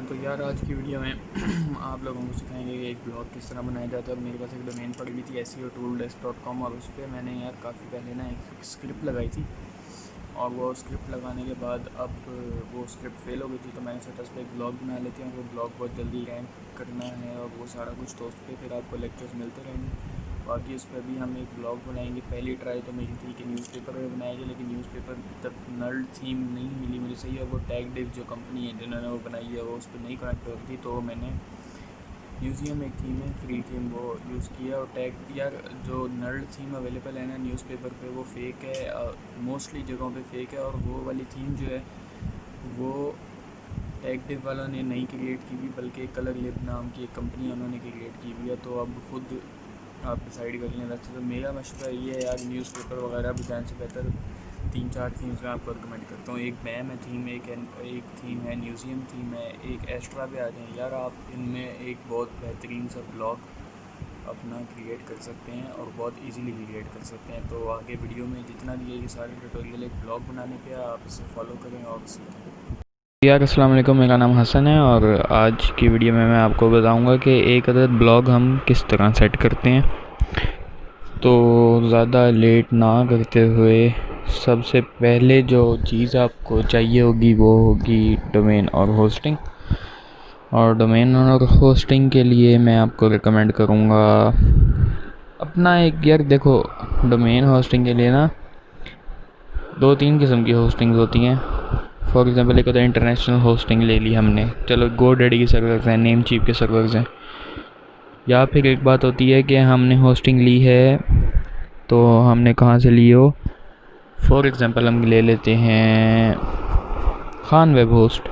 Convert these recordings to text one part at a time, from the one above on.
तो यार आज की वीडियो में आप लोगों को सिखाएंगे कि एक ब्लॉग किस तरह बनाया जाता है। और मेरे पास एक डोमेन पड़ी हुई थी SEOtooldesk.com और उस पर मैंने यार काफ़ी पहले ना एक स्क्रिप्ट लगाई थी। और वो स्क्रिप्ट लगाने के बाद अब वो स्क्रिप्ट फेल हो गई थी, तो मैंने सोचा उस पर एक ब्लॉग बना लेते हैं। वो ब्लॉग बहुत जल्दी रैंक करना है और वो सारा कुछ, तो उस पर फिर आपको लेक्चर्स मिलते रहेंगे। बाकी उस पर भी हम एक ब्लॉग बनाएंगे। पहली ट्राई तो मेरी थी कि न्यूज़पेपर में बनाएंगे, लेकिन न्यूज़पेपर तब नल थीम नहीं मिली मुझे सही, और वो टैग डिव जो कंपनी है जिन्होंने वो बनाई है वो उस पर नहीं कनेक्ट हो रही थी। तो मैंने म्यूज़ियम एक थीम है, फ्री थीम, वो यूज़ किया। और टैग यार जो नर्ड थीम अवेलेबल है ना न्यूज़पेपर पे, वो फेक है, मोस्टली जगहों पे फेक है। और वो वाली थीम जो है वो टैग डिव वालों ने नहीं क्रिएट की हुई, बल्कि कलर लिब नाम की एक कंपनी है उन्होंने क्रिएट की हुई है। तो अब खुद आप डिसाइड कर लें। वैसे तो मेरा मशवरा ये है यार, न्यूज़पेपर वगैरह बनाने से बेहतर 3-4 थीम्स मैं आपको रिकमेंड करता हूँ। एक मैम है थीम, एक थीम है म्यूज़ियम थीम है, एक एस्ट्रा पे आ जाएँ यार आप। इनमें एक बहुत बेहतरीन सा ब्लॉग अपना क्रिएट कर सकते हैं और बहुत इजीली क्रिएट कर सकते हैं। तो आगे वीडियो में जितना भी है ये सारे ट्यूटोरियल एक ब्लॉग बनाने पे है, आप इसे फॉलो करें और सीखें। यार अस्सलाम वालेकुम, मेरा नाम हसन है और आज की वीडियो में मैं आपको बताऊंगा कि एक अदद ब्लॉग हम किस तरह सेट करते हैं। तो ज़्यादा लेट ना करते हुए सबसे पहले जो चीज़ आपको चाहिए होगी वो होगी डोमेन और होस्टिंग। और डोमेन और होस्टिंग के लिए मैं आपको रिकमेंड करूँगा अपना एक, यार देखो, डोमेन होस्टिंग के लिए ना 2-3 किस्म की होस्टिंग्स होती हैं। फॉर एग्जांपल एक होता है इंटरनेशनल होस्टिंग, ले ली हमने, चलो गोडैडी के सर्वर्स हैं, नेम चीप के सर्वर्स हैं। या फिर एक बात होती है कि हमने होस्टिंग ली है, तो हमने कहाँ से ली हो, फॉर एग्जांपल हम ले लेते हैं खान वेब होस्ट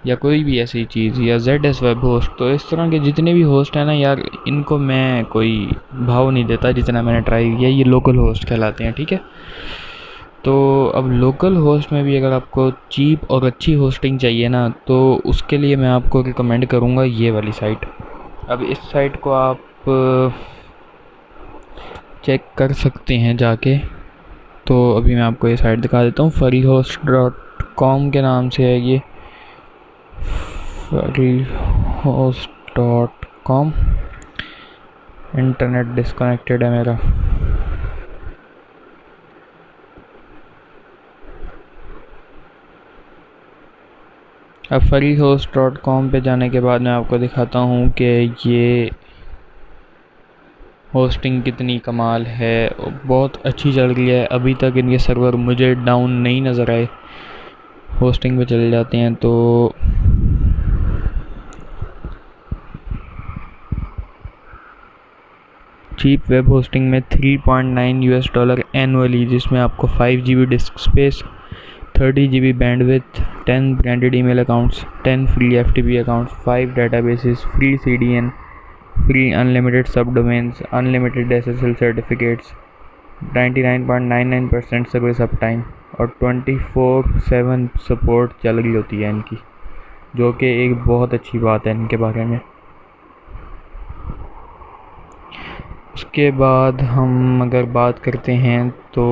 या कोई भी ऐसी चीज़, या ZS वेब होस्ट। तो इस तरह के जितने भी होस्ट हैं ना यार, इनको मैं कोई भाव नहीं देता जितना मैंने ट्राई किया, ये लोकल होस्ट कहलाते हैं, ठीक है। तो अब लोकल होस्ट में भी अगर आपको चीप और अच्छी होस्टिंग चाहिए ना, तो उसके लिए मैं आपको रिकमेंड करूँगा ये वाली साइट। अब इस साइट को आप चेक कर सकते हैं जाके। तो अभी मैं आपको ये साइट दिखा देता हूँ। freehost.com के नाम से है ये, freehost.com। इंटरनेट डिस्कनेक्टेड है मेरा। अब freehost.com पे जाने के बाद मैं आपको दिखाता हूँ कि ये होस्टिंग कितनी कमाल है। बहुत अच्छी चल रही है, अभी तक इनके सर्वर मुझे डाउन नहीं नज़र आए। होस्टिंग पे चले जाते हैं तो चीप वेब होस्टिंग में $3.9 एनुअली, जिसमें आपको 5 GB disc space, 30 GB bandwidth, 10 branded email accounts, 10 free FTP accounts, 5 databases, free CDN, free unlimited सब domains, unlimited SSL certificates, 99.99% service up time और 24/7 सपोर्ट चल रही होती है इनकी, जो कि एक बहुत अच्छी बात है इनके बारे में। उसके बाद हम अगर बात करते हैं तो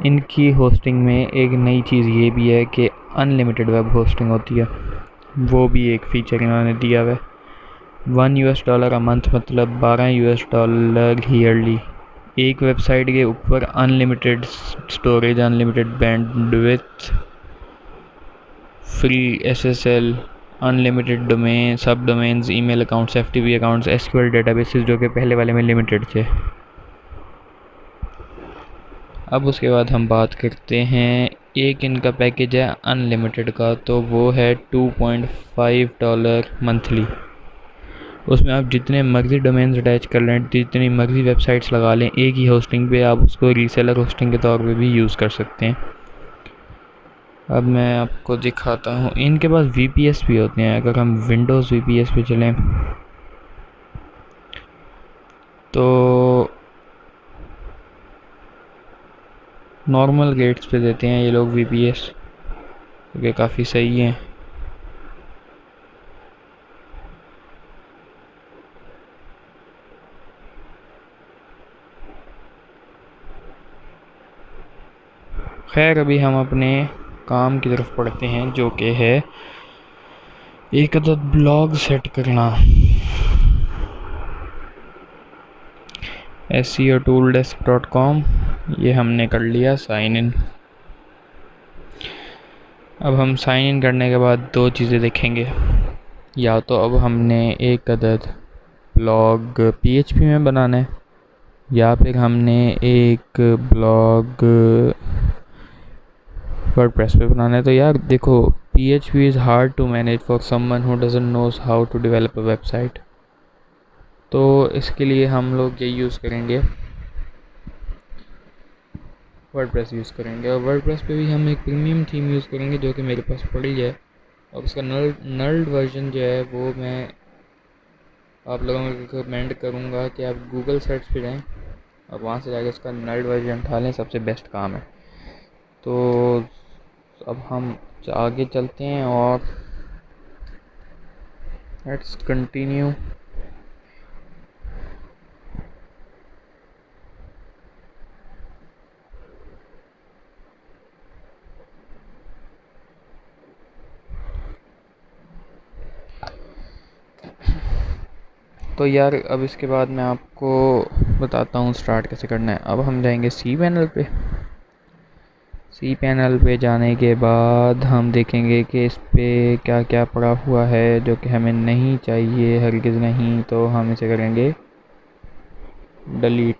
इनकी होस्टिंग में एक नई चीज़ ये भी है कि अनलिमिटेड वेब होस्टिंग होती है, वो भी एक फ़ीचर इन्होंने दिया हुआ है। $1 अ मंथ मतलब $12 ईयरली। एक वेबसाइट के ऊपर unlimited storage, unlimited bandwidth, free SSL, unlimited domain, सब domains, email accounts, FTP accounts, SQL databases, जो कि पहले वाले में लिमिटेड थे। अब उसके बाद हम बात करते हैं, एक इनका पैकेज है अनलिमिटेड का, तो वो है $2.5 मंथली। उसमें आप जितने मर्ज़ी डोमेन्स अटैच कर लें, जितनी मर्ज़ी वेबसाइट्स लगा लें एक ही होस्टिंग पे, आप उसको रीसेलर होस्टिंग के तौर पे भी यूज़ कर सकते हैं। अब मैं आपको दिखाता हूँ, इनके पास VPS भी होते हैं। अगर हम विंडोज़ VPS पे चलें तो नॉर्मल रेट्स पे देते हैं ये लोग VPS, क्योंकि काफ़ी सही हैं। खैर अभी हम अपने काम की तरफ पढ़ते हैं, जो कि है एक अदद ब्लॉग सेट करना। SEOtooldesk.com ये हमने कर लिया साइन इन। अब हम साइन इन करने के बाद दो चीज़ें देखेंगे। या तो अब हमने एक अदद ब्लॉग PHP में बनाना है, या फिर हमने एक ब्लॉग वर्डप्रेस पे बनाना है। तो यार देखो, PHP is hard to manage for someone who doesn't knows how to develop a website. तो इसके लिए हम लोग ये यूज़ करेंगे, वर्डप्रेस यूज़ करेंगे। और वर्डप्रेस पे भी हम एक प्रीमियम थीम यूज़ करेंगे जो कि मेरे पास पड़ी है। और उसका नल्ड वर्जन जो है वो मैं आप लोगों को रिकमेंड करूँगा कि आप गूगल सर्च पे जाएं और वहाँ से जाके उसका नल्ड वर्जन उठा लें, सबसे बेस्ट काम है। तो अब हम आगे चलते हैं और लेट्स कंटिन्यू। तो यार अब इसके बाद मैं आपको बताता हूँ स्टार्ट कैसे करना है। अब हम जाएंगे सी पैनल पे। सी पैनल पे जाने के बाद हम देखेंगे कि इस पे क्या क्या पड़ा हुआ है जो कि हमें नहीं चाहिए, हरगिज़ नहीं। तो हम इसे करेंगे डिलीट।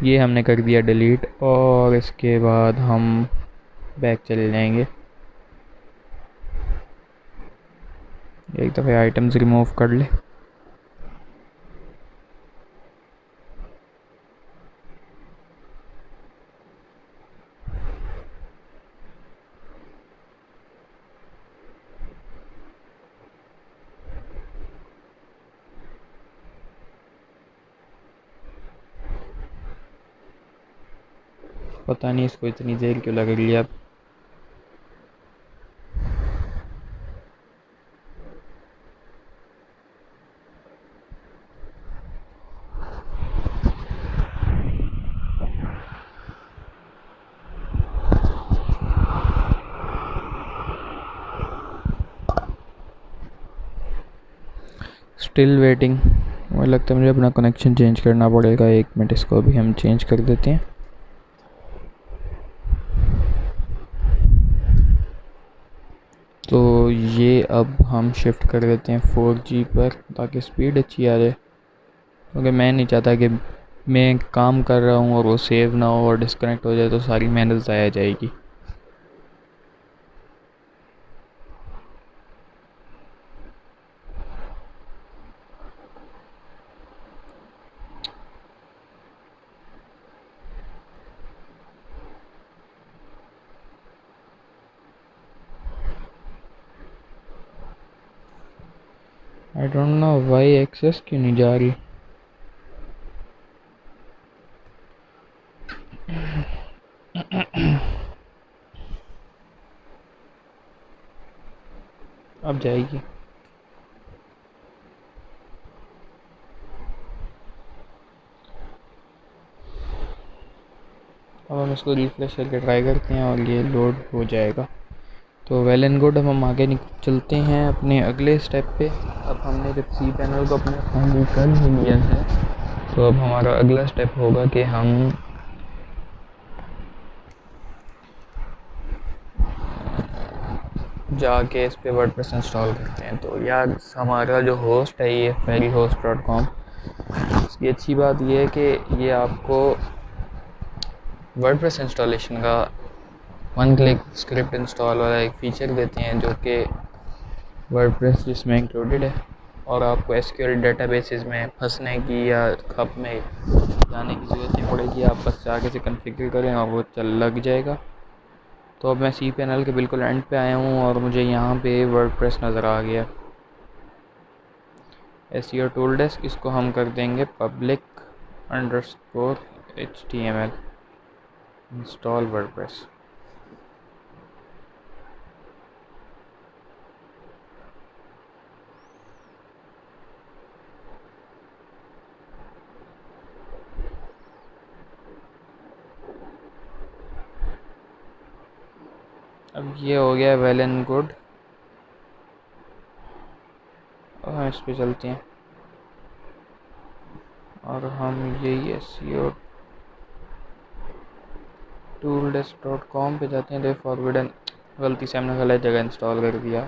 ये हमने कर दिया डिलीट। और इसके बाद हम बैक चले जाएंगे, एक दफ़े आइटम्स रिमूव कर ले। पता नहीं इसको इतनी देर क्यों लग रही है। अब स्टिल वेटिंग। मुझे लगता है मुझे अपना कनेक्शन चेंज करना पड़ेगा। 1 मिनट, इसको भी हम चेंज कर देते हैं। तो ये अब हम शिफ्ट कर देते हैं 4G पर ताकि स्पीड अच्छी आ जाए, क्योंकि मैं नहीं चाहता कि मैं काम कर रहा हूँ और वो सेव ना हो और डिस्कनेक्ट हो जाए तो सारी मेहनत ज़ाया जाएगी। I don't know why access क्यों नहीं जा रही। अब जाएगी। अब हम इसको रिफ्रेश करके ट्राई करते हैं और ये लोड हो जाएगा। तो वेल एंड गुड। अब हम आगे चलते हैं अपने अगले स्टेप पे। अब हमने जब सी पैनल को अपने फाइनल कर ही लिया है, तो अब हमारा अगला स्टेप होगा कि हम जाके इस पे वर्डप्रेस इंस्टॉल करते हैं। तो यार हमारा जो होस्ट है ये fairyhost.com। इसकी अच्छी बात ये है कि ये आपको वर्डप्रेस इंस्टॉलेशन का 1 क्लिक स्क्रिप्ट इंस्टॉल वाला एक फ़ीचर देते हैं जो कि वर्डप्रेस जिसमें इंक्लूडेड है। और आपको SQL डेटाबेसेस में फंसने की या हब में जाने की ज़रूरत नहीं पड़ेगी। आप बस आगे से कॉन्फ़िगर करें और वो चल लग जाएगा। तो अब मैं सी पैनल के बिल्कुल एंड पे आया हूँ और मुझे यहाँ पे वर्डप्रेस नज़र आ गया। SEO टूल डेस्क, इसको हम कर देंगे public_HTML इंस्टॉल वर्डप्रेस। अब ये हो गया वेल एंड गुड, और हम इस पे चलते हैं और हम यही SEO tooldesk.com पे जाते हैं। फॉरवर्डन, गलती से हमने गलत जगह इंस्टॉल कर दिया।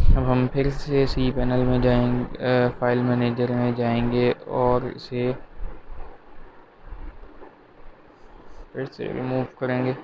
अब हम फिर से सी पैनल में जाएंगे, फाइल मैनेजर में जाएंगे और इसे फिर से रिमूव करेंगे।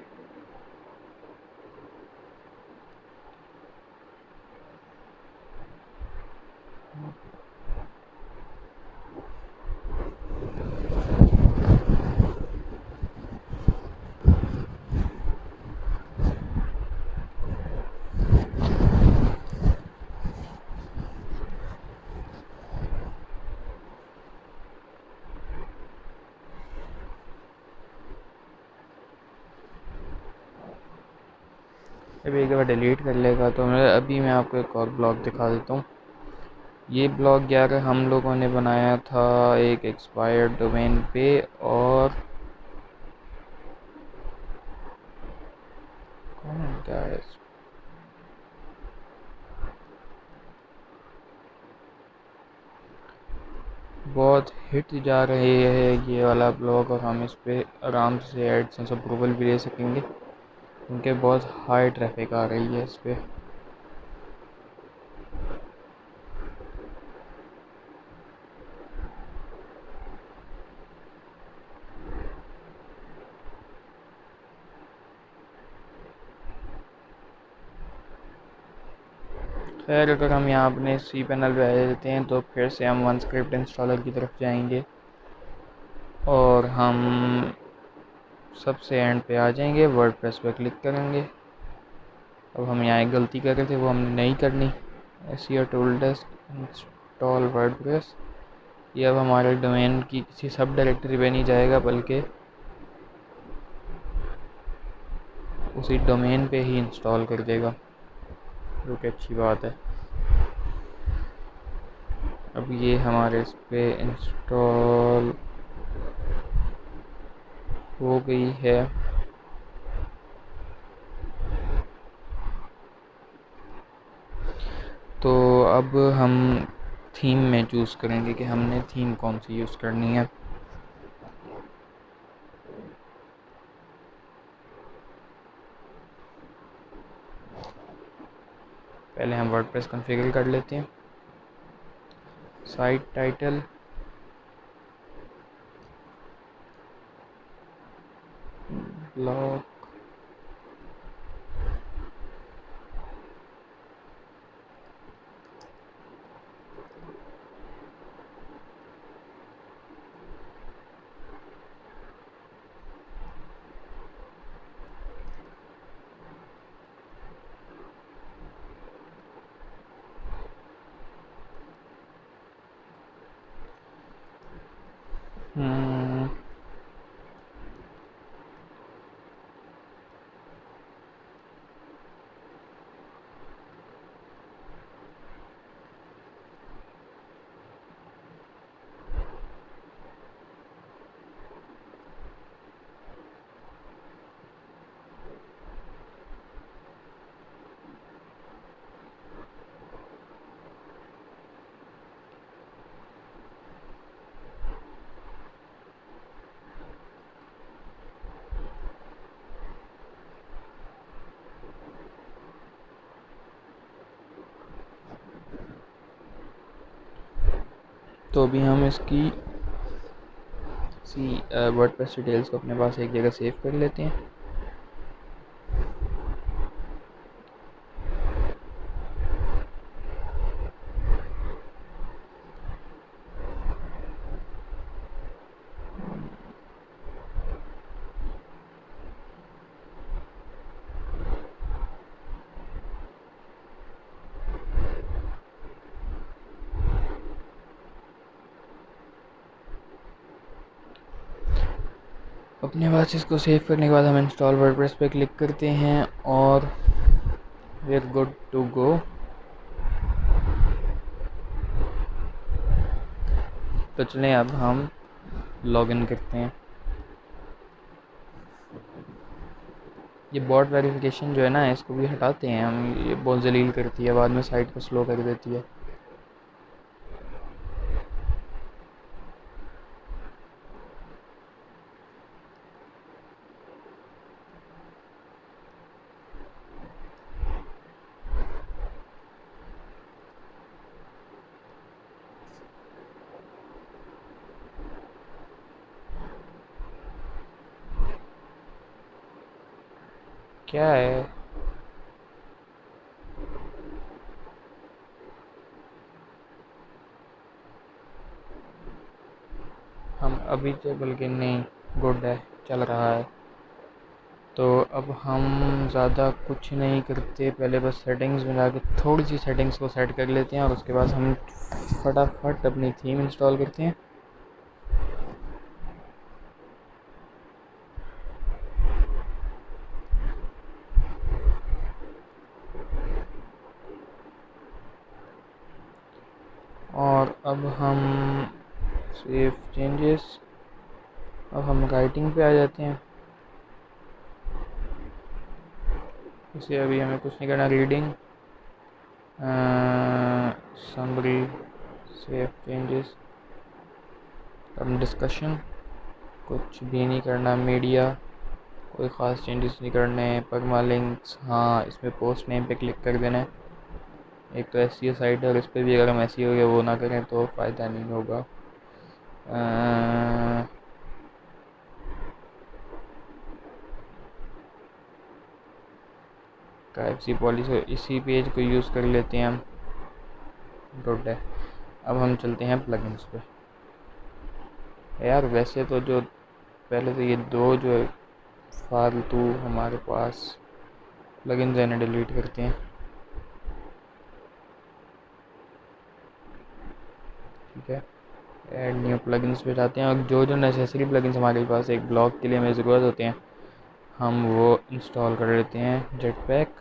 अब एक बार डिलीट कर लेगा तो मैं आपको एक और ब्लॉग दिखा देता हूँ। ये ब्लॉग यार हम लोगों ने बनाया था एक एक्सपायर्ड डोमेन पे, और क्या है, बहुत हिट जा रहे है ये वाला ब्लॉग, और हम इस पे आराम से एडसेंस अप्रूवल भी ले सकेंगे क्योंकि बहुत हाई ट्रैफिक आ रही है इस पे। खैर अगर हम यहाँ अपने सी पैनल पे आ जाते हैं तो फिर से हम वन स्क्रिप्ट इंस्टॉलर की तरफ जाएंगे और हम सबसे एंड पे आ जाएंगे, वर्डप्रेस पे क्लिक करेंगे। अब हम यहाँ एक गलती कर रहे थे, वो हमने नहीं करनी। SEO tooldesk इंस्टॉल वर्डप्रेस, ये अब हमारे डोमेन की किसी सब डायरेक्टरी पे नहीं जाएगा बल्कि उसी डोमेन पे ही इंस्टॉल कर देगा, जो कि अच्छी बात है। अब ये हमारे इस पे इंस्टॉल हो गई है। तो अब हम थीम में चूज़ करेंगे कि हमने थीम कौन सी यूज़ करनी है। पहले हम वर्डप्रेस कॉन्फ़िगर कर लेते हैं। साइट टाइटल, ब्लॉग, तो अभी हम इसकी वर्डप्रेस डिटेल्स को अपने पास एक जगह सेव कर लेते हैं। अपने पास इसको सेव करने के बाद हम इंस्टॉल वर्डप्रेस पे क्लिक करते हैं और we are good to go. तो चलें अब हम लॉगिन करते हैं। ये बॉट वेरिफिकेशन जो है ना, इसको भी हटाते हैं हम। ये बहुत जलील करती है, बाद में साइट को स्लो कर देती है। क्या है? हम अभी तो बल्कि नहीं, गुड है, चल रहा है। तो अब हम ज़्यादा कुछ नहीं करते, पहले बस सेटिंग्स में जाके थोड़ी सी सेटिंग्स को सेट कर लेते हैं और उसके बाद हम फटाफट अपनी थीम इंस्टॉल करते हैं। और अब हम सेव चेंजेस, अब हम राइटिंग पे आ जाते हैं। इसे अभी हमें कुछ नहीं करना, रीडिंग, समरी, सेव चेंजेस, अब डिस्कशन, कुछ भी नहीं करना, मीडिया, कोई ख़ास चेंजेस नहीं करने, परमा लिंक्स, हाँ इसमें पोस्ट नेम पे क्लिक कर देना है। एक तो एस साइट है और इस पर भी अगर हम ऐसी हो गया वो ना करें तो फ़ायदा नहीं होगा। प्राइवेसी पॉलिसी इसी पेज को यूज़ कर लेते हैं हम, गुड है। अब हम चलते हैं प्लगइन्स पे। यार वैसे तो जो पहले तो ये दो जो फालतू हमारे पास प्लगइन्स है इन्हें डिलीट करते हैं, ठीक है। ऐड न्यू प्लगइन्स पे जाते हैं और जो जो नेसेसरी प्लगइन्स हमारे पास एक ब्लॉग के लिए हमें ज़रूरत होते हैं हम वो इंस्टॉल कर लेते हैं। Jetpack,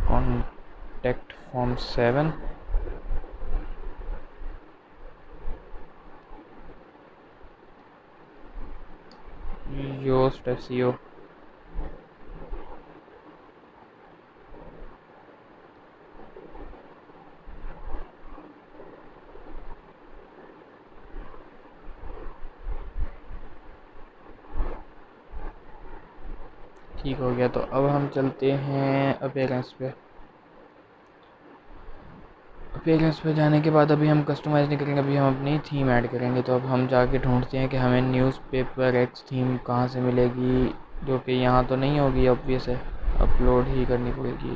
contact form 7, Yoast SEO, ठीक हो गया। तो अब हम चलते हैं अपीयरेंस पे। अपीयरेंस पे जाने के बाद अभी हम कस्टमाइज़ नहीं करेंगे, अभी हम अपनी थीम ऐड करेंगे। तो अब हम जाके ढूंढते हैं कि हमें न्यूज़पेपर एक्स थीम कहाँ से मिलेगी, जो कि यहाँ तो नहीं होगी, ऑब्वियस है, अपलोड ही करनी पड़ेगी।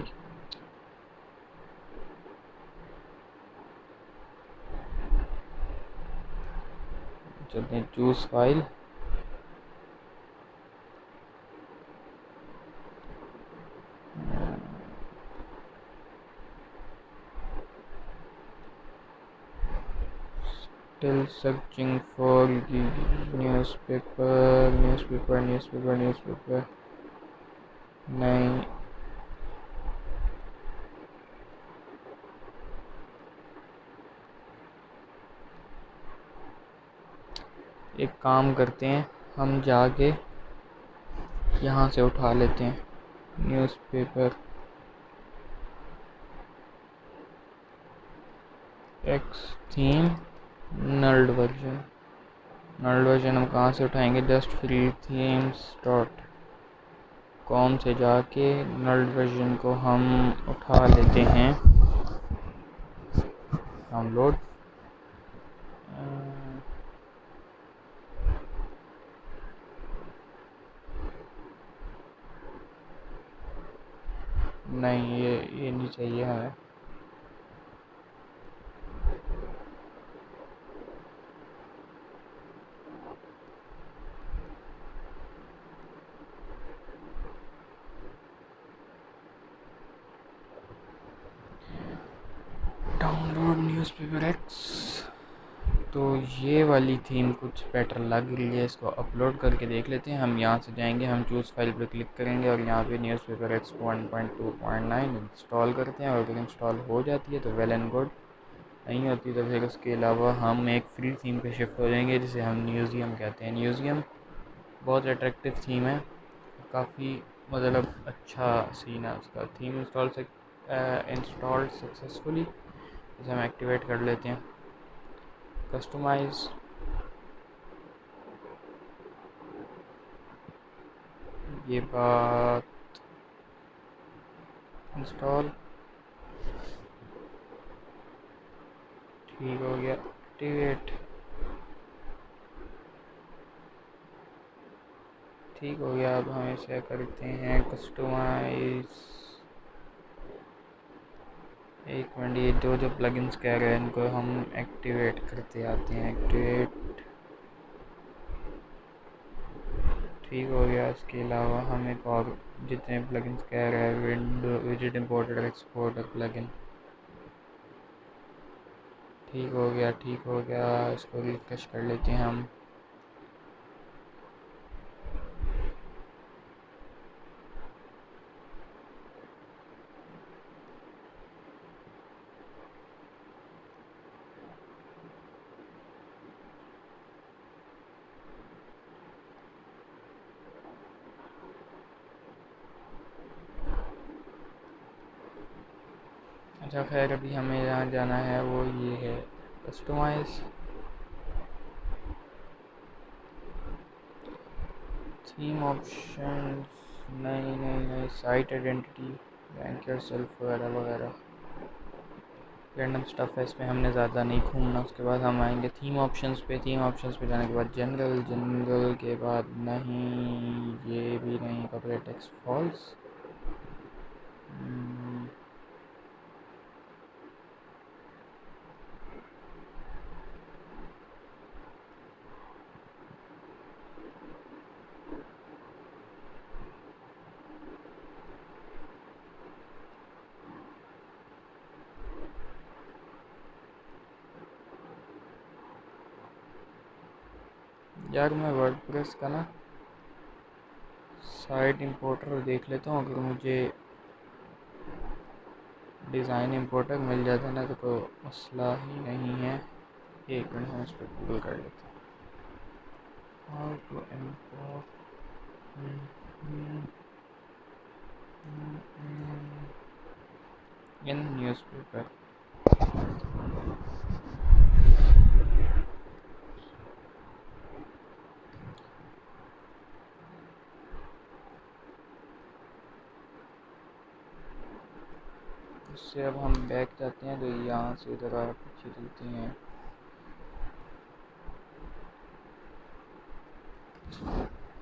चलते हैं choose file, still searching for the newspaper, नहीं। एक काम करते हैं, हम जाके यहाँ से उठा लेते हैं newspaper x theme nulled version. Nulled version हम कहाँ से उठाएंगे, just free themes dot com से जाके नल्ड वर्जन को हम उठा लेते हैं। डाउनलोड, नहीं ये नहीं चाहिए हमें। डाउनलोड न्यूज़पेपर एक्स, तो ये वाली थीम कुछ बेटर लग रही है, इसको अपलोड करके देख लेते हैं। हम यहाँ से जाएंगे, हम चूज़ फाइल पर क्लिक करेंगे और यहाँ पे न्यूज़पेपर एक्स 1.2.9 इंस्टॉल करते हैं। और अगर इंस्टॉल हो जाती है तो वेल एंड गुड, नहीं होती तो फिर उसके अलावा हम एक फ्री थीम पे शिफ्ट हो जाएंगे जिसे हम म्यूज़ियम कहते हैं। म्यूज़ियम बहुत अट्रैक्टिव थीम है, काफ़ी मतलब अच्छा सीन है उसका। थीम इंस्टॉल सक्सेसफुली, इसे हम एक्टिवेट कर लेते हैं। कस्टमाइज, ये बात, इंस्टॉल, ठीक हो गया। एक्टिवेट, ठीक हो गया। अब हम इसे करते हैं कस्टमाइज। एक मिनट, ये जो प्लगइन्स कह रहे हैं इनको हम एक्टिवेट करते आते हैं। एक्टिवेट, ठीक हो गया। इसके अलावा हम एक और जितने प्लगइन्स कह रहे हैं, window visit importer exporter plugin, ठीक हो गया, ठीक हो गया। इसको रिफ्रेश कर लेते हैं हम। अच्छा खैर, अभी हमें यहाँ जाना है, वो ये है कस्टमाइज, थीम ऑप्शंस, नहीं नहीं नहीं, site identity, bank your self वगैरह वगैरह रैंडम स्टफ है, इसमें हमने ज़्यादा नहीं घूमना। उसके बाद हम आएंगे थीम ऑप्शंस पे। थीम ऑप्शंस पे जाने के बाद जनरल, जनरल के बाद नहीं, ये भी नहीं, कॉपीराइट टेक्स्ट फॉल्स। यार मैं वर्डप्रेस का ना साइट इंपोर्टर देख लेता हूँ, अगर मुझे डिज़ाइन इंपोर्टर मिल जाता ना तो कोई मसला ही नहीं है। एक मिनट, हम इस पर गूगल कर लेते हैं, how to import in newspaper. इससे अब हम बैक जाते हैं, तो यहाँ से इधर आ पीछे चलते हैं।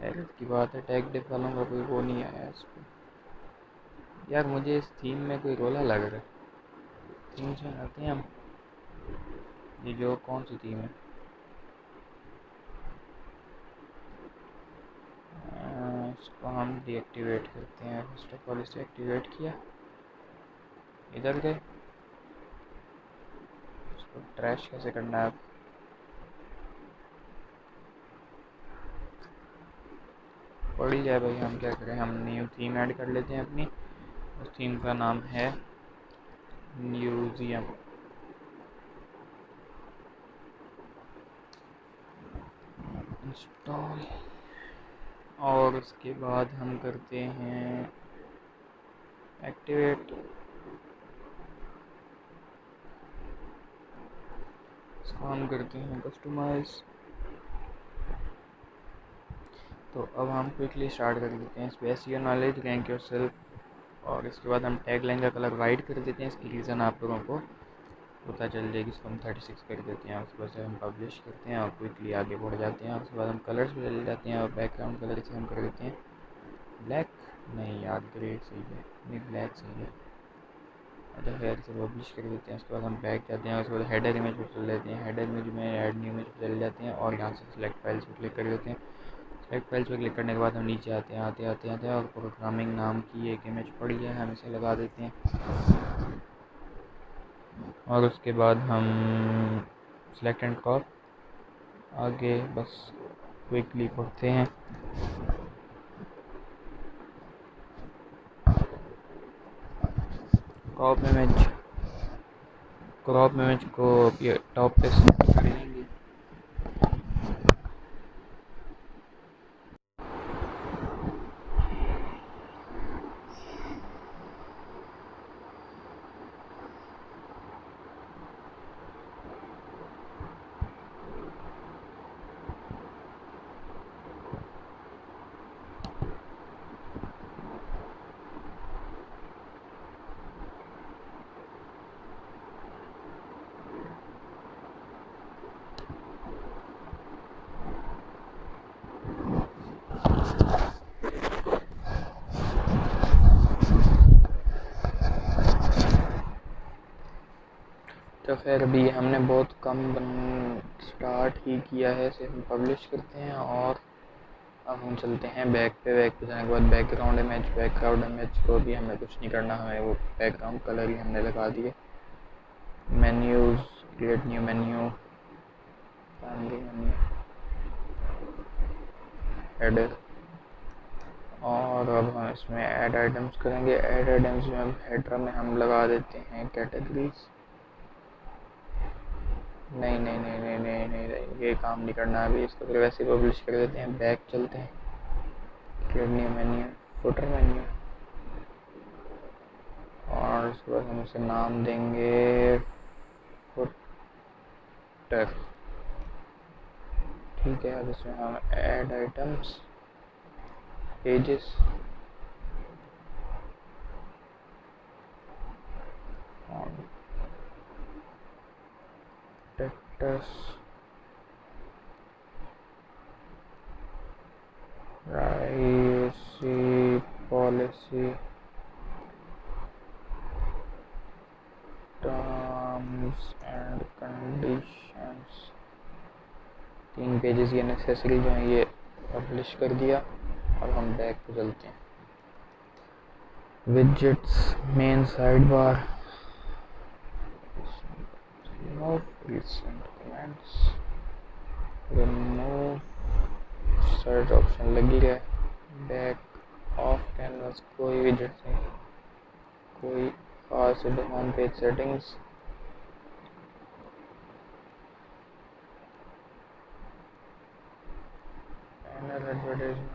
हैरत की बात है, टैग डिफ वालों का कोई वो नहीं आया इस पर। यार मुझे इस थीम में कोई रोला लग रहा है। थीम्स में आते हैं हम, ये जो कौन सी थीम है, इसको हम डीएक्टिवेट करते हैं। फर्स्ट ऑफ ऑल इसे एक्टिवेट किया, इधर गए, इसको ट्रैश कैसे करना है। अब पड़ी जाए भाई, हम क्या करें, हम न्यू थीम ऐड कर लेते हैं अपनी। उस थीम का नाम है म्यूजियम। इंस्टॉल, और उसके बाद हम करते हैं एक्टिवेट। इसको हम करते हैं कस्टमाइज। तो अब हम क्विकली स्टार्ट कर देते हैं। Space your knowledge, rank your self, और इसके बाद हम टैग लाइन का कलर वाइट कर देते हैं। इसकी रीज़न आप लोगों को पता चल जाएगी। इसको हम 36 कर देते हैं। उसके बाद से हम पब्लिश करते हैं और क्विकली आगे बढ़ जाते हैं। उसके बाद हम कलर्स पे चले जाते हैं और बैकग्राउंड कलर से हम कर देते हैं ब्लैक, नहीं यार ग्रे सही है, नहीं ब्लैक सही है। अच्छा खैर, इसे पब्लिश कर देते हैं। उसके बाद हम बैक जाते हैं, उसके बाद हेडर इमेज पर चले जाते हैं। हेडर इमेज में ऐड न्यू इमेज पर चले जाते हैं और यहाँ से सिलेक्ट फाइल्स पर क्लिक कर देते हैं। सेलेक्ट फाइल्स पर क्लिक करने के बाद हम नीचे आते हैं, आते हैं और प्रोग्रामिंग नाम की एक इमेज पड़ी है, हम इसे लगा देते हैं। और उसके बाद हम सिलेक्ट एंड क्रॉप, आगे बस क्विकली पढ़ते हैं। क्रॉप इमेज, क्रॉप इमेज को ये टॉप पे सेलेक्ट करेंगे। तो खैर अभी हमने बहुत कम स्टार्ट ही किया है, सिर्फ पब्लिश करते हैं और अब हम चलते हैं बैक पे जाने के बाद बैकग्राउंड इमेज को भी हमें कुछ नहीं करना, हमें वो बैकग्राउंड कलर ही हमने लगा दिए। Menus, create new menu, family menu, header, और अब हम इसमें ऐड आइटम्स करेंगे। ऐड आइटम्स में अब हेडर में हम लगा देते हैं कैटेगरीज। नहीं, ये काम नहीं करना अभी, इसको फिर वैसे पब्लिश कर देते हैं। बैक चलते हैं, create new menu, footer menu, और उसके बाद हम इसे नाम देंगे फुटर। ठीक है, अब इसमें हम ऐड आइटम्स, पेजेस और texts, privacy policy, terms and conditions, 3 pages ये नेसेसरी जो हैं ये पब्लिश कर दिया। अब हम बैक पे चलते हैं। Widgets, main side bar, recent comments, remove, search option लगी है। बैक ऑफ कैनवास, कोई विजेट नहीं, कोई खास home page settings, panel advertisement,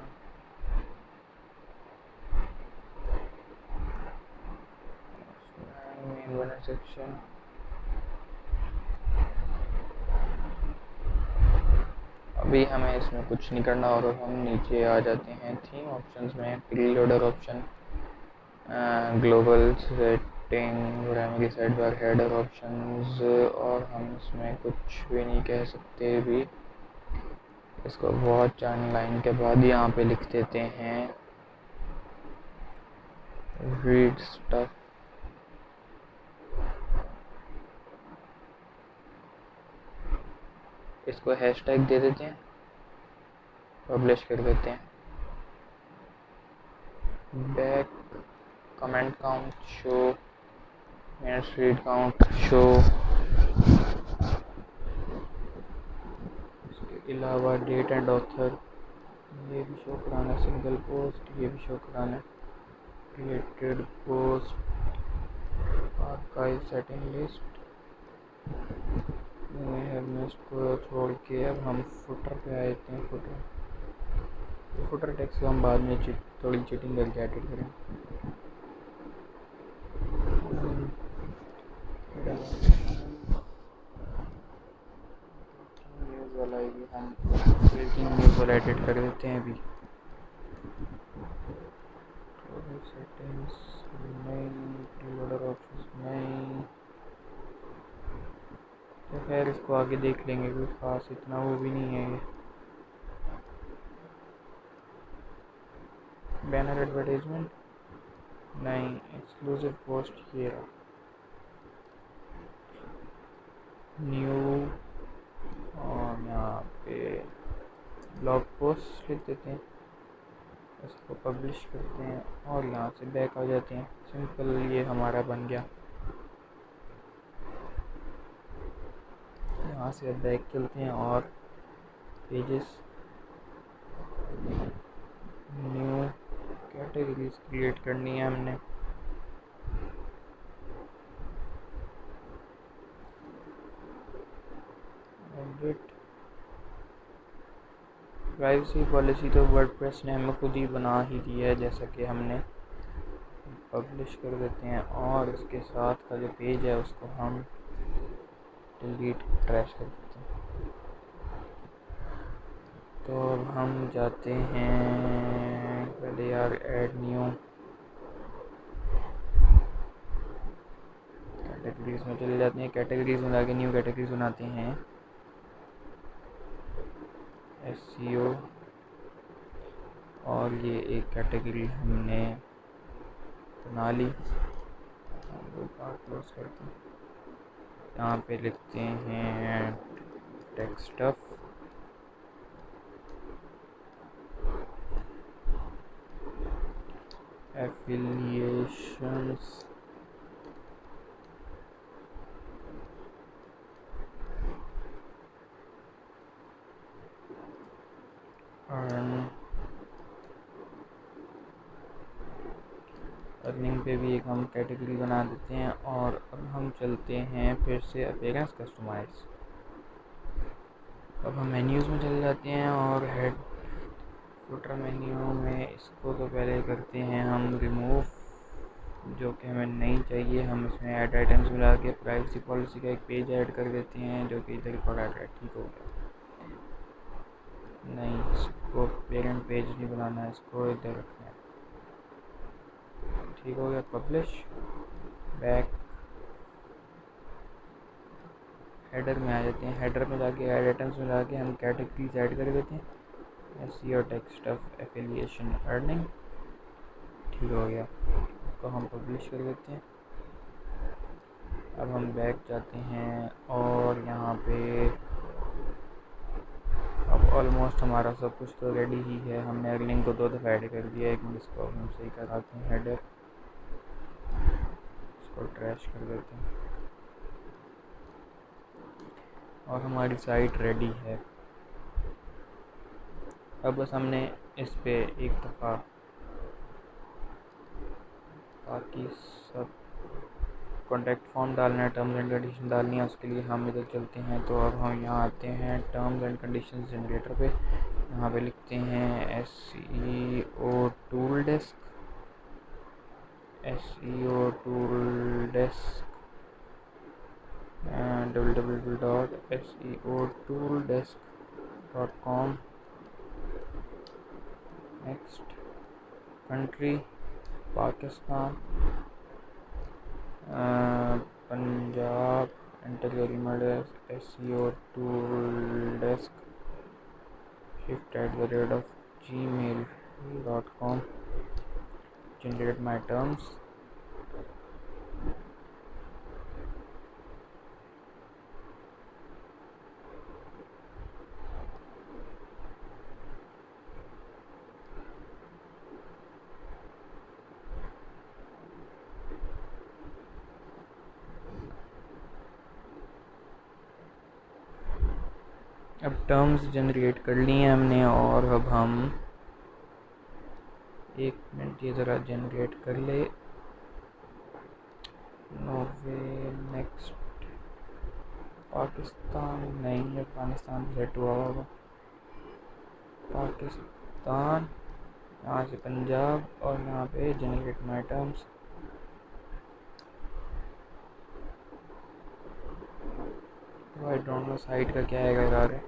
main banner section. अभी हमें इसमें कुछ नहीं करना और हम नीचे आ जाते हैं थीम ऑप्शंस में। Preloader option, global setting, primary side bar, header options, और हम इसमें कुछ भी नहीं कह सकते भी। इसको वॉच ऑन लाइन के बाद यहाँ पे लिख देते हैं रीड स्टफ। इसको हैशटैग दे देते हैं, पब्लिश कर देते हैं। Back, comment count show, minutes read count show, इसके अलावा डेट एंड ऑथर ये भी शो कराना, सिंगल पोस्ट ये भी शो कराना, created post, archive setting list. को छोड़ के अब हम फुटर पे आए थे। फुटर टेक्स्ट को हम बाद में थोड़ी चीटिंग करके एडिट करें। न्यूज़ वाला भी हम ब्रेकिंग न्यूज़ वाला एडिट कर देते हैं अभी। सेटिंग्स नहीं, प्रीलोडर ऑप्शंस नहीं, तो खैर इसको आगे देख लेंगे, कुछ खास इतना वो भी नहीं है ये। बैनर एडवर्टाइजमेंट नहीं, एक्सक्लूसिव पोस्ट ये रहा। न्यू, और यहाँ पे ब्लॉग पोस्ट लिख देते हैं, इसको पब्लिश करते हैं और यहाँ से बैक आ जाते हैं। सिंपल ये हमारा बन गया। यहाँ से बैक चलते हैं और पेजेस, न्यू कैटेगरीज क्रिएट करनी है हमने। एडिट, प्राइवेसी पॉलिसी तो वर्डप्रेस ने हमें खुद ही बना ही दी है, जैसा कि हमने पब्लिश कर देते हैं। और इसके साथ का जो पेज है उसको हम डिलीट ट्रैश कर देते हैं। तो अब हम जाते हैं पहले यार ऐड न्यू कैटेगरीज में चले जाते हैं। कैटेगरीज में जाके न्यू कैटेगरीज बनाते हैं। SEO, और ये एक कैटेगरी हमने बना ली, क्लोज करते हैं। यहाँ पे लिखते हैं टेक स्टफ, एफिलिएशंस, अर्निंग पे भी एक हम कैटेगरी बना देते हैं। और अब हम चलते हैं फिर से अपीयरेंस कस्टमाइज। अब हम मेन्यूज़ में चले जाते हैं और हेड फुटर मेन्यू में इसको तो पहले करते हैं हम रिमूव, जो कि हमें नहीं चाहिए। हम इसमें ऐड आइटम्स मिला के प्राइवेसी पॉलिसी का एक पेज ऐड कर देते हैं जो कि इधर पड़ा है। ठीक हो गया। नहीं, इसको पेरेंट पेज नहीं बनाना है, इसको इधर रखना है। ठीक हो गया। पब्लिश, बैक, हेडर में आ जाते हैं। हेडर में जाके ऐड आइटम्स में जाके हम कैटेगरीज ऐड कर देते हैं। SEO, tech stuff, affiliation, earning. ठीक हो गया। इसको हम पब्लिश कर देते हैं। अब हम बैक जाते हैं और यहाँ पे अब ऑलमोस्ट हमारा सब कुछ तो रेडी ही है। हमने अर्निंग को 2 दफ़ा ऐड कर दिया। एक मिनट, इसको हम सही कराते हैं। हेडर, इसको ट्रैश कर देते हैं और हमारी साइट रेडी है। अब बस हमने इस पे एक दफ़ा बाकी सब कॉन्टैक्ट फॉर्म डालना है, टर्म्स एंड कंडीशन डालनी है। उसके लिए हम इधर चलते हैं। तो अब हम यहाँ आते हैं टर्म्स एंड कंडीशन जनरेटर पे। यहाँ पे लिखते हैं SEO tool desk, SEO tool desk www.seotooldesc.com। Next, country Pakistan, Punjab, enter your email address SEO tool desk shift@gmail.com। generate my terms। अब टर्म्स जनरेट कर लिए हैं हमने और अब हम एक मिनट ये ज़रा जनरेट कर ले। नॉर्वे, नेक्स्ट, पाकिस्तान नहीं, अफगानिस्तान सेट हुआ होगा। पाकिस्तान, यहाँ से पंजाब और यहाँ पे generate my terms. I don't no site का क्या है यार।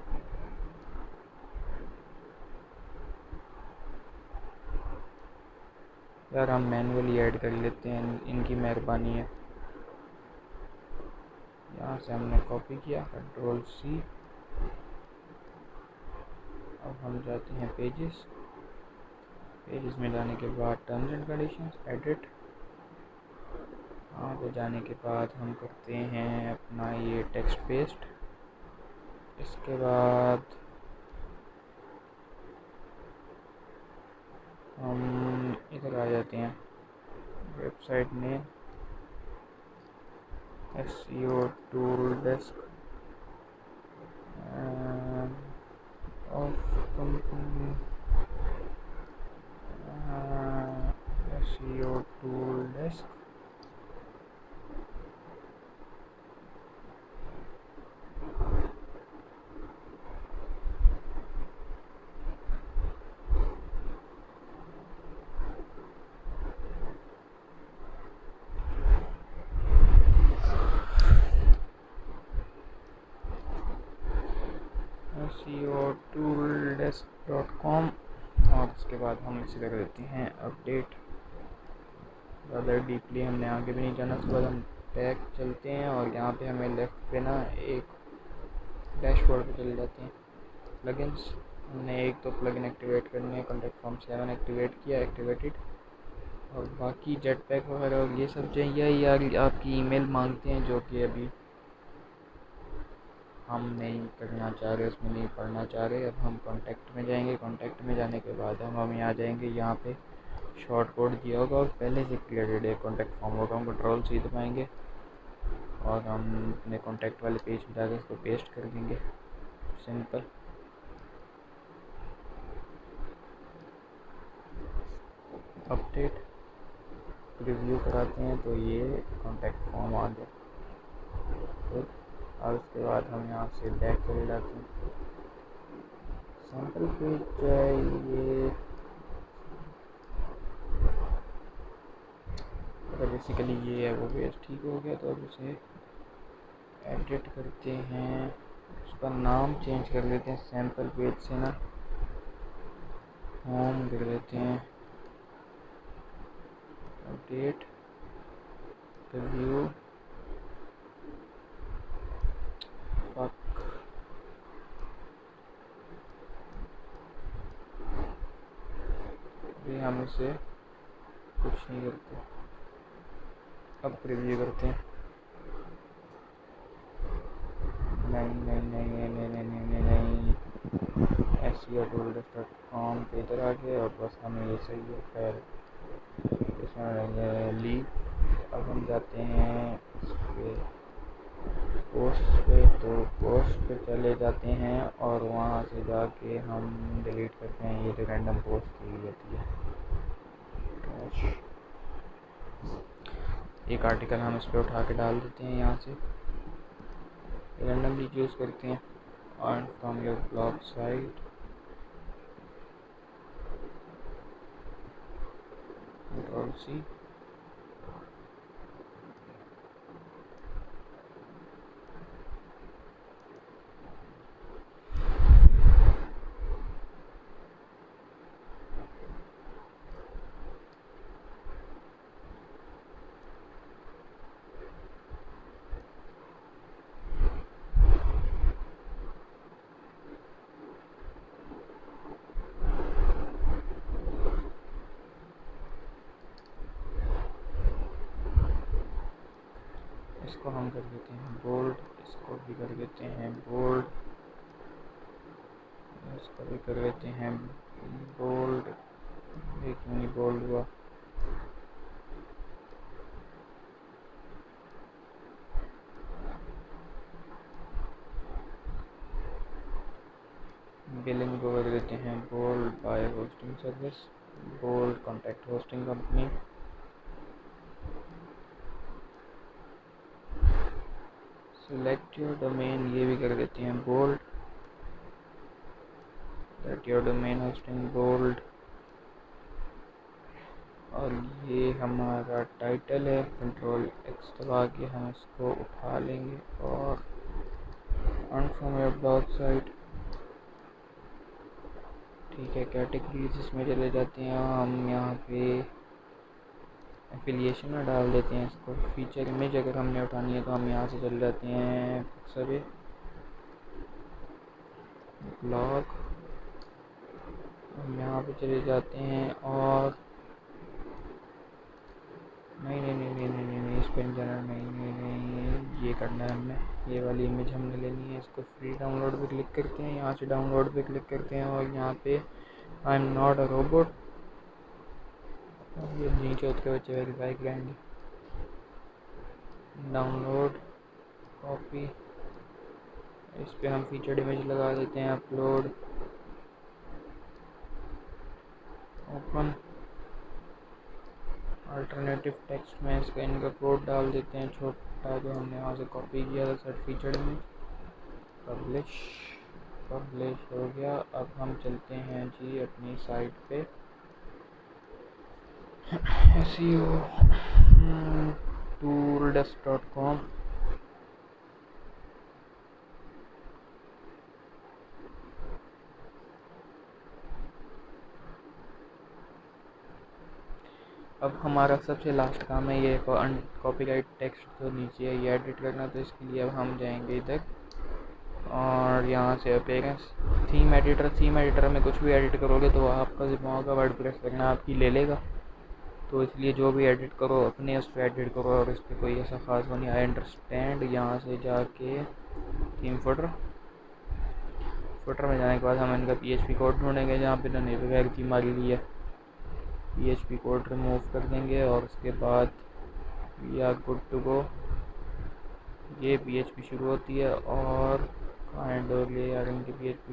यार हम मैनुअली ऐड कर लेते हैं, इनकी मेहरबानी है। यहाँ से हमने कॉपी किया, Ctrl+C। अब हम जाते हैं पेजेस। पेजेस में जाने के बाद टर्म्स एंड कंडीशंस, एडिट। वहाँ पे जाने के बाद हम करते हैं अपना ये टेक्स्ट पेस्ट। इसके बाद हम इधर आ जाते हैं, वेबसाइट में SEO tool desk of company, SEO tool desk. SEOTooldesk.com। और उसके बाद हम इसे कर देते हैं अपडेट। ज़्यादा डीपली हमने आगे भी नहीं जाना। उसके बाद हम बैक चलते हैं और यहाँ पे हमें लेफ़्ट पे ना एक डैशबोर्ड पे चले जाते हैं। प्लगइन्स, हमने एक तो प्लगइन एक्टिवेट करनी है। कॉन्टैक्ट फॉर्म 7 एक्टिवेट किया, एक्टिवेटेड। और बाकी जेट पैक वगैरह और ये सब चाहिए यार, आपकी ईमेल मांगते हैं जो कि अभी हम नहीं करना चाह रहे, उसमें नहीं पढ़ना चाह रहे। अब हम कॉन्टैक्ट में जाएंगे। कॉन्टैक्ट में जाने के बाद हम यहाँ जाएंगे, यहाँ पे शॉर्ट कोड दिया होगा और पहले से क्रिएटेड एक कॉन्टैक्ट फॉर्म होगा, हम कंट्रोल C दबाएंगे और हम अपने कॉन्टैक्ट वाले पेज पर जाकर इसको पेस्ट कर देंगे। सिंपल। अपडेट रिव्यू कराते हैं तो ये कॉन्टैक्ट फॉर्म आ गया। तो और उसके बाद हम यहाँ से बैक चले जाते हैं। सैम्पल पेज चाहिए तो बेसिकली ये है, वो पेज ठीक हो गया। तो अब उसे एडिट करते हैं, उसका नाम चेंज कर देते हैं सैम्पल पेज से ना होम कर देते हैं। अपडेट रिव्यू अभी हम इसे कुछ नहीं करते। अब प्रीव्यू करते हैं। नहीं SEOtools.com पे इधर आ गए और बस हमें ये सही है। खैर इसमें लीव। अब हम जाते हैं इस पे पोस्ट पे, तो पोस्ट पे चले जाते हैं और वहाँ से जाके हम डिलीट करते हैं ये जो रैंडम पोस्ट की होती है। एक आर्टिकल हम इस पर उठा के डाल देते हैं, यहाँ से रैंडमली चूज़ करते हैं और from your blog site control-C. इसको हम कर देते हैं बोल्ड, इसको भी कर देते हैं बोल्ड, इसको भी कर देते हैं बोल्ड। ये क्यों नहीं बोल्ड हुआ? बिलिंग को कर देते हैं bold buy hosting service, bold contact hosting company. Select your domain, ये भी कर देते हैं bold. Select your domain hosting bold. और ये हमारा टाइटल है, कंट्रोल-X दबा के हम इसको उठा लेंगे और on from your blog site. ठीक है, कैटेगरीज इसमें चले जाते हैं। हम यहाँ पे एफिलिएशन में डाल देते हैं इसको। फीचर इमेज अगर हमने उठानी है तो हम यहाँ से चले जाते हैं पिक्सल ब्लॉग, हम यहाँ पे चले जाते हैं और नहीं इस पर जाना, नहीं ये करना है हमें। ये वाली इमेज हमने लेनी है। इसको फ्री डाउनलोड पे क्लिक करते हैं, यहाँ से डाउनलोड पे क्लिक करते हैं और यहाँ पे I am not a robot, ये नीचे उसके बच्चे वेरीफाई कराएंगे। डाउनलोड कॉपी, इस पे हम फीचर्ड इमेज लगा देते हैं। अपलोड, ओपन, अल्टरनेटिव टेक्स्ट में इसका इनका कोड डाल देते हैं छोटा जो हमने वहाँ से कॉपी किया था सेट फीचर्ड इमेज। पब्लिश हो गया। अब हम चलते हैं जी अपनी साइट पे SEOtools.com। अब हमारा सबसे लास्ट काम है ये कॉपीराइट टेक्स्ट तो नीचे है ये एडिट करना। तो इसके लिए अब हम जाएंगे इधर और यहाँ से अपीयरेंस, थीम एडिटर में कुछ भी एडिट करोगे तो आपका जिम्मा होगा। वर्डप्रेस करना आपकी ले लेगा। तो इसलिए जो भी एडिट करो अपने उस पर एडिट करो और इस पर कोई ऐसा ख़ास वो नहीं। आई अंडरस्टैंड, यहाँ से जाके थीम फुटर में जाने के बाद हम इनका PHP कोड ढूंढेंगे जहाँ पे इन्होंने बगैर थीम मारी ली है। PHP कोड रिमूव कर देंगे और उसके बाद we are good to go. ये PHP शुरू होती है और काइंड ले आ रही PHP।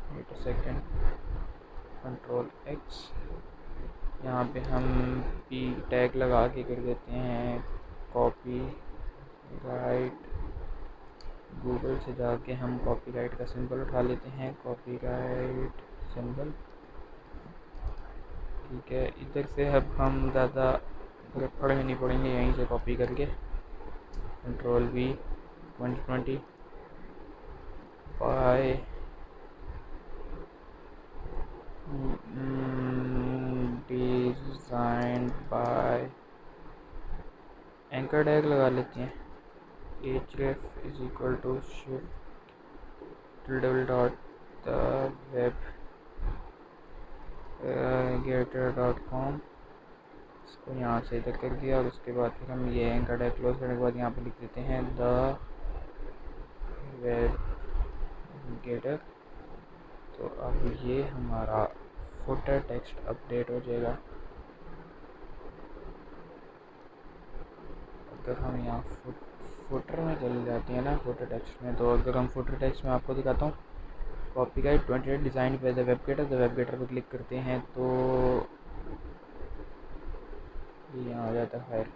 Wait a second, control X। यहाँ पे हम पी टैग लगा के कर देते हैं कॉपी राइट। गूगल से जाके हम कॉपीराइट का सिंबल उठा लेते हैं, कॉपीराइट सिंबल। ठीक है, इधर से अब हम ज़्यादा पढ़ नहीं पड़ेंगे, यहीं से कॉपी करके control V 2020 by design by anchor tag लगा लेते हैं। href is equal to shift __ the web gator.com। इसको यहाँ से इधर कर दिया और उसके बाद फिर हम ये एंकर टैग क्लोज करने के बाद यहाँ पे लिख देते हैं द वेब गेटर। तो अब ये हमारा फुटर टेक्स्ट अपडेट हो जाएगा। अगर हम यहाँ फुटर में चले जाते हैं ना, फुटर टेक्स्ट में, तो अगर हम फुटर टेक्स्ट में आपको दिखाता हूँ copyright 28 design by the web getter पर क्लिक करते हैं तो ये यहाँ आ जाता है। खैर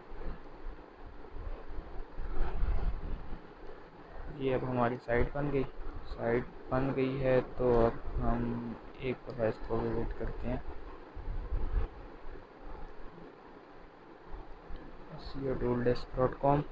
ये अब हमारी साइट बन गई है। तो अब हम एक दफ़ा इसको विजिट करते हैं SEOtooldesk.com।